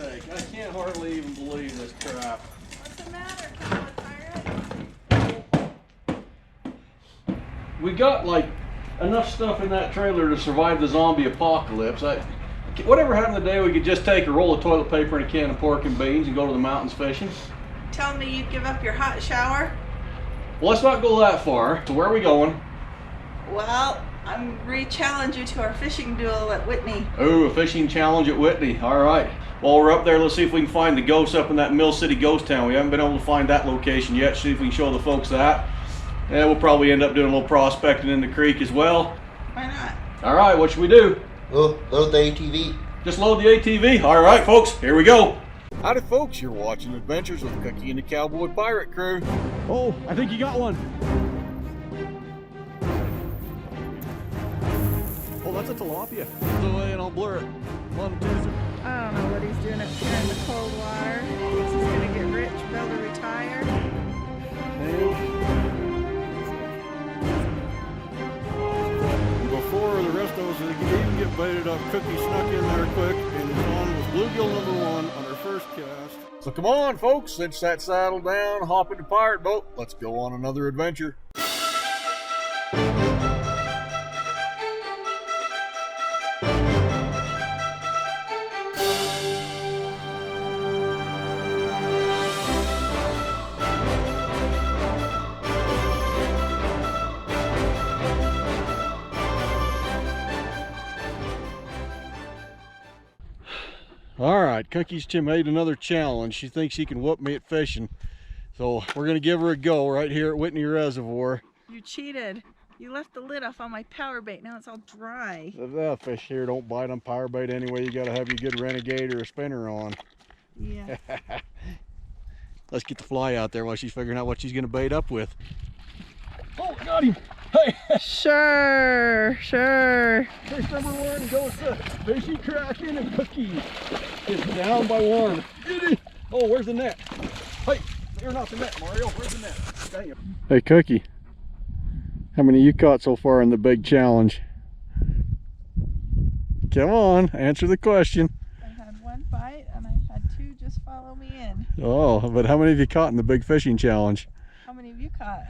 sake, I can't hardly even believe this crap. What's the matter, cowboy-pirate? We got like enough stuff in that trailer to survive the zombie apocalypse. Whatever happened today, we could just take a roll of toilet paper and a can of pork and beans and go to the mountains fishing. Telling me you'd give up your hot shower? Well, let's not go that far. So where are we going? Well, I'm re-challenge you to our fishing duel at Whitney. Oh, a fishing challenge at Whitney. All right. While we're up there, let's see if we can find the ghosts up in that Mill City ghost town. We haven't been able to find that location yet. See if we can show the folks that. And we'll probably end up doing a little prospecting in the creek as well. Why not? All right, what should we do? Load the ATV. Just load the ATV. All right, folks, here we go. Howdy, folks. You're watching Adventures with Cookie and the Cowboy Pirate crew. Oh, I think you got one. Oh, that's a tilapia. Go away and I'll blur it. Come on, Tuesday. I don't know what he's doing up here in the cold water. Thinks he's gonna get rich, be able to retire. Before the rest of us could even get baited up, Cookie snuck in there quick and is on with bluegill #1 on her first cast. So come on, folks, cinch that saddle down, hop in the pirate boat. Let's go on another adventure. All right, Cookie's made another challenge. She thinks she can whoop me at fishing. So we're gonna give her a go right here at Whitney Reservoir. You cheated. You left the lid off on my power bait. Now it's all dry. The fish here don't bite on power bait anyway. You gotta have your good renegade or a spinner on. Yeah. Let's get the fly out there while she's figuring out what she's gonna bait up with. Oh, got him. Hey. Sure. Fish #1 goes to Fishy Kraken and Cookie. It's down by 1. Oh, where's the net? Hey, you're not the net, Mario. Where's the net? Dang it. Hey, Cookie. How many you caught so far in the big challenge? Come on, answer the question. I had 1 bite and I had 2 just follow me in. Oh, but how many have you caught in the big fishing challenge? How many have you caught?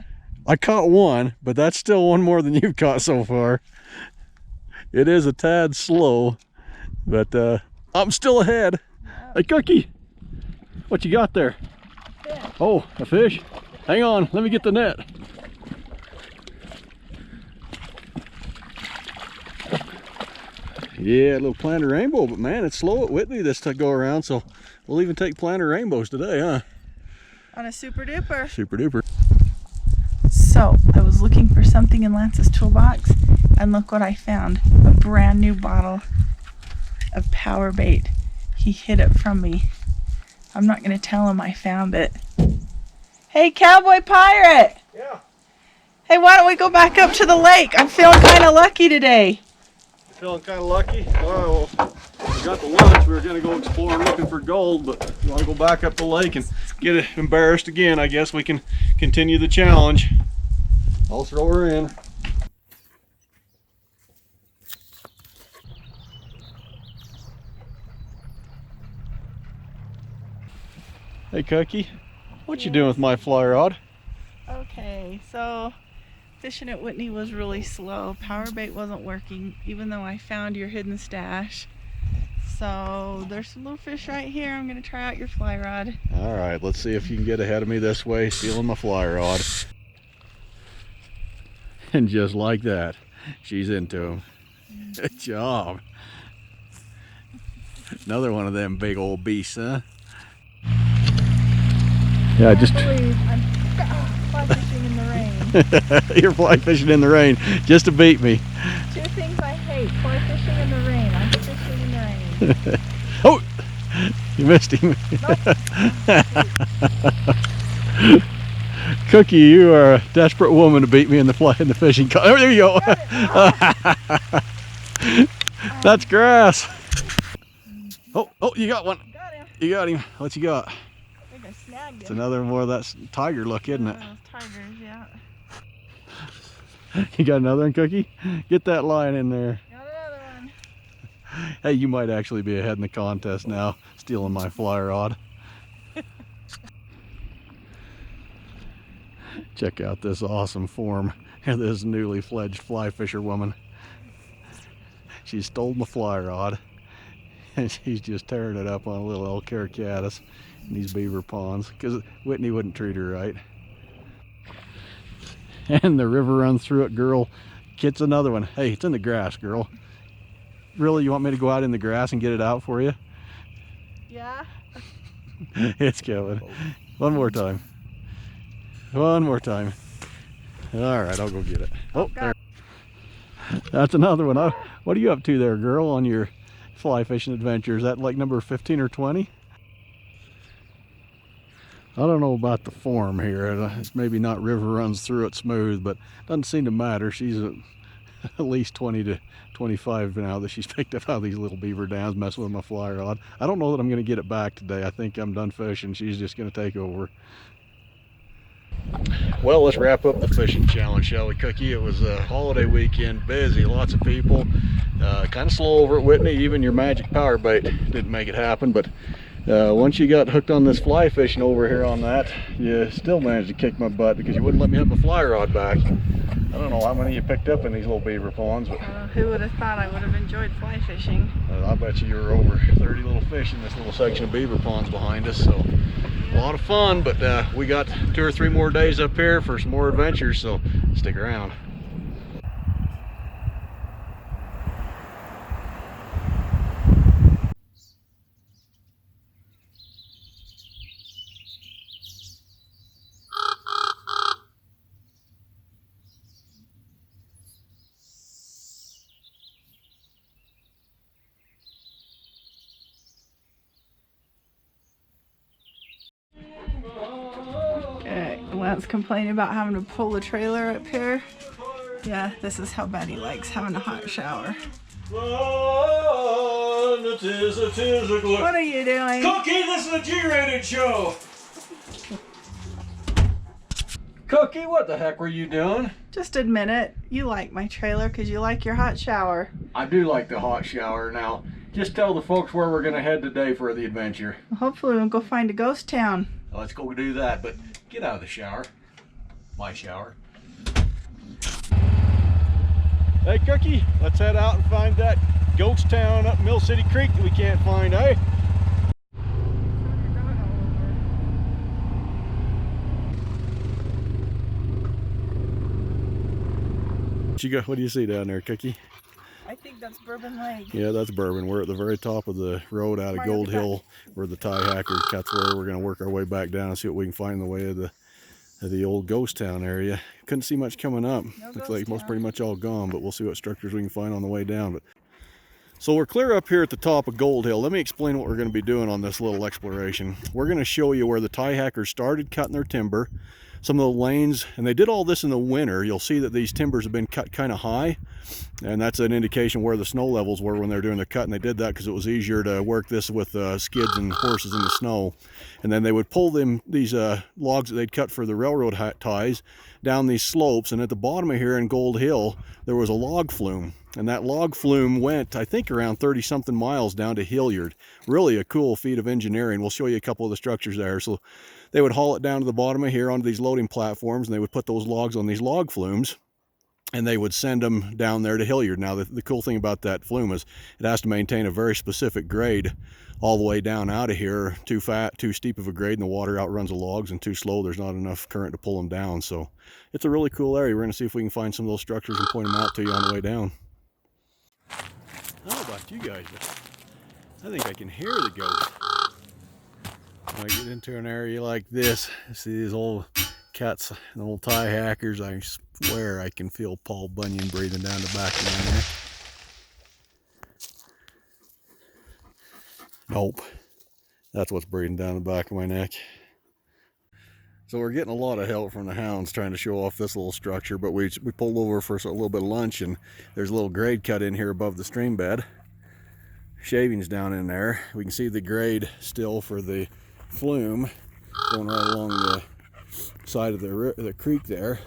I caught 1, but that's still 1 more than you've caught so far. It is a tad slow, but I'm still ahead. Yeah. Hey, Cookie, what you got there? Fish. Oh, a fish? Hang on, let me get the net. Yeah, a little planter rainbow, but man, it's slow at Whitney this to go around, so we'll even take planter rainbows today, huh? On a super duper. Super duper. So, I was looking for something in Lance's toolbox, and look what I found. A brand new bottle of power bait. He hid it from me. I'm not going to tell him I found it. Hey, Cowboy Pirate! Yeah. Hey, why don't we go back up to the lake? I'm feeling kind of lucky today. Feeling kind of lucky. Well, we got the lunch. We were going to go exploring looking for gold, but if you want to go back up the lake and get embarrassed again, I guess we can continue the challenge. I'll throw her in. Hey, Cookie, what you doing with my fly rod? Okay, so fishing at Whitney was really slow. Power bait wasn't working, even though I found your hidden stash. So there's some little fish right here. I'm gonna try out your fly rod. All right, let's see if you can get ahead of me this way, stealing my fly rod. And just like that, she's into him. Good job. Another one of them big old beasts, huh? Yeah, I believe I'm fly fishing in the rain. You're fly fishing in the rain just to beat me. 2 things I hate: fly fishing in the rain. I'm fishing in the rain. Oh, you missed him. Nope. Cookie, you are a desperate woman to beat me in the fishing. Oh, there you go. That's grass. Oh, you got one. Got him. You got him. What you got? I think I snagged him. It's another more of that tiger look, isn't it? Tigers, yeah. You got another one, Cookie? Get that line in there. Got another one. Hey, you might actually be ahead in the contest now, stealing my fly rod. Check out this awesome form of this newly fledged fly fisher woman. She stole my fly rod and she's just tearing it up on a little El Caricatus in these beaver ponds because Whitney wouldn't treat her right. And the river runs through it, girl. Gets another one. Hey, it's in the grass, girl. Really, you want me to go out in the grass and get it out for you? Yeah. It's coming. One more time. One more time. All right, I'll go get it. Oh, there. That's another one. What are you up to there, girl, on your fly fishing adventure? Is that like number 15 or 20? I don't know about the form here. It's maybe not river runs through it smooth, but doesn't seem to matter. She's at least 20 to 25 now that she's picked up all these little beaver dams messing with my fly rod. I don't know that I'm going to get it back today. I think I'm done fishing. She's just going to take over. Well, let's wrap up the fishing challenge, shall we, Cookie? It was a holiday weekend, busy, lots of people. Kind of slow over at Whitney. Even your magic power bait didn't make it happen, but once you got hooked on this fly fishing over here on that, you still managed to kick my butt because you wouldn't let me have my fly rod back. I don't know how many you picked up in these little beaver ponds, but Who would have thought I would have enjoyed fly fishing? I bet you were over 30 little fish in this little section of beaver ponds behind us. So a lot of fun, but we got 2 or 3 more days up here for some more adventures, so stick around. Lance complaining about having to pull the trailer up here. Yeah, this is how bad he likes having a hot shower. What are you doing? Cookie, this is a G-rated show. Cookie, what the heck were you doing? Just admit it. You like my trailer because you like your hot shower. I do like the hot shower. Now, just tell the folks where we're going to head today for the adventure. Well, hopefully we'll go find a ghost town. Let's go do that, but get out of the shower. My shower. Hey, Cookie, let's head out and find that ghost town up Mill City Creek that we can't find, eh? What do you see down there, Cookie? I think that's Bourbon Lake. Yeah, that's Bourbon. We're at the very top of the road out of Gold Hill where the tie hackers cuts where we're going to work our way back down and see what we can find in the way of the old ghost town area. Couldn't see much coming up. Looks like most pretty much all gone, but we'll see what structures we can find on the way down. So we're clear up here at the top of Gold Hill. Let me explain what we're going to be doing on this little exploration. We're going to show you where the tie hackers started cutting their timber, some of the lanes, and they did all this in the winter. You'll see that these timbers have been cut kind of high, and that's an indication where the snow levels were when they're doing the cut, and they did that because it was easier to work this with skids and horses in the snow. And then they would pull these logs that they'd cut for the railroad ties down these slopes, and at the bottom of here in Gold Hill there was a log flume, and that log flume went, I think, around 30-something miles down to Hilliard. Really a cool feat of engineering. We'll show you a couple of the structures there. So they would haul it down to the bottom of here onto these loading platforms, and they would put those logs on these log flumes, and they would send them down there to Hilliard. Now, the cool thing about that flume is it has to maintain a very specific grade all the way down out of here. Too steep of a grade, and the water outruns the logs, and too slow, there's not enough current to pull them down. So it's a really cool area. We're going to see if we can find some of those structures and point them out to you on the way down. I don't know about you guys, but I think I can hear the ghost. When I get into an area like this, I see these old cats and old tie hackers, I swear I can feel Paul Bunyan breathing down the back of my neck. Nope, that's what's breathing down the back of my neck. So we're getting a lot of help from the hounds trying to show off this little structure, but we pulled over for a little bit of lunch, and there's a little grade cut in here above the stream bed. Shavings down in there. We can see the grade still for the flume going right along the side of the creek there.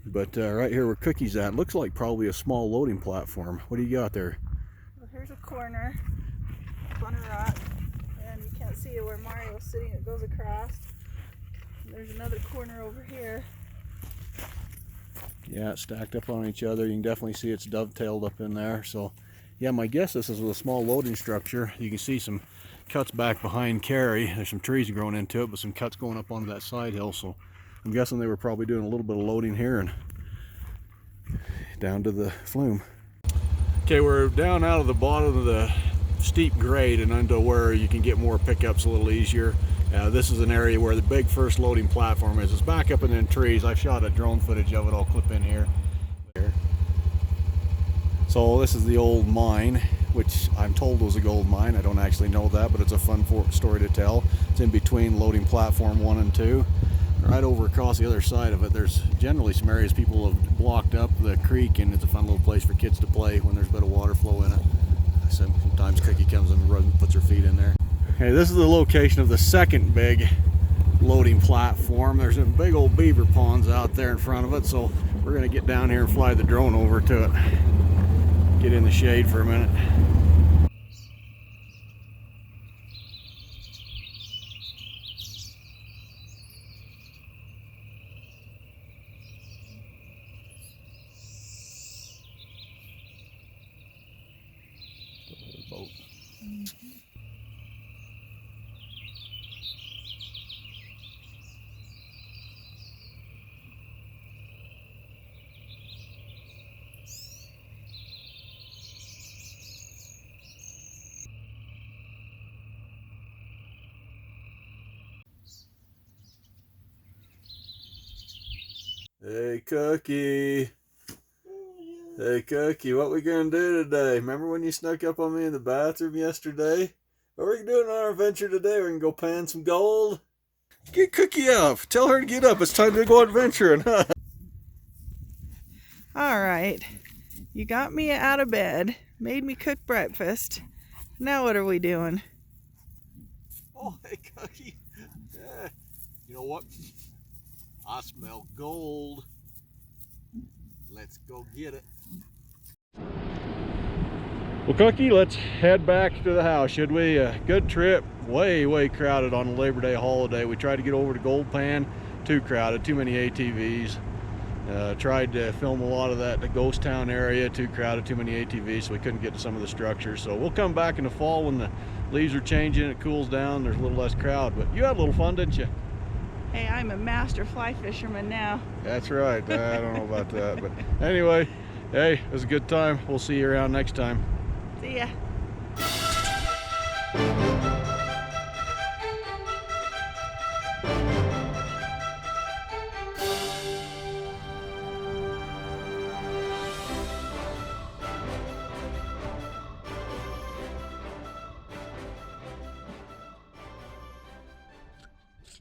But right here where Cookie's at, looks like probably a small loading platform. What do you got there? Well, here's a corner up on a rock, and you can't see it where Mario's sitting. It goes across. And there's another corner over here. Yeah, it's stacked up on each other. You can definitely see it's dovetailed up in there. So, yeah, my guess this is a small loading structure. You can see some cuts back behind Carrie. There's some trees growing into it, but some cuts going up onto that side hill. So, I'm guessing they were probably doing a little bit of loading here and down to the flume. Okay, we're down out of the bottom of the steep grade and into where you can get more pickups a little easier. This is an area where the big first loading platform is. It's back up in the trees. I've shot a drone footage of it. I'll clip in here. So this is the old mine, which I'm told was a gold mine. I don't actually know that, but it's a fun story to tell. It's in between loading platform 1 and 2. Right over across the other side of it, there's generally some areas people have blocked up the creek, and it's a fun little place for kids to play when there's a bit of water flow in it. Sometimes Cookie comes and puts her feet in there. Okay, this is the location of the second big loading platform. There's some big old beaver ponds out there in front of it, so we're going to get down here and fly the drone over to it. Get in the shade for a minute. Boat. Hey Cookie. Hey Cookie, what we gonna do today? Remember when you snuck up on me in the bathroom yesterday? What are we doing on our adventure today? We're gonna go pan some gold. Get Cookie up. Tell her to get up. It's time to go adventuring. All right, you got me out of bed, made me cook breakfast. Now what are we doing? Oh, hey Cookie. Yeah. You know what? I smell gold. Let's go get it. Well, Cookie, let's head back to the house, should we? Good trip. Way crowded on the Labor Day holiday. We tried to get over to Gold Pan. Too crowded, too many ATVs. Tried to film a lot of that, the ghost town area. Too crowded, too many ATVs, so we couldn't get to some of the structures. So we'll come back in the fall when the leaves are changing, it cools down, there's a little less crowd. But you had a little fun, didn't you? Hey, I'm a master fly fisherman now. That's right. I don't know about that, but anyway, hey, it was a good time. We'll see you around next time. See ya.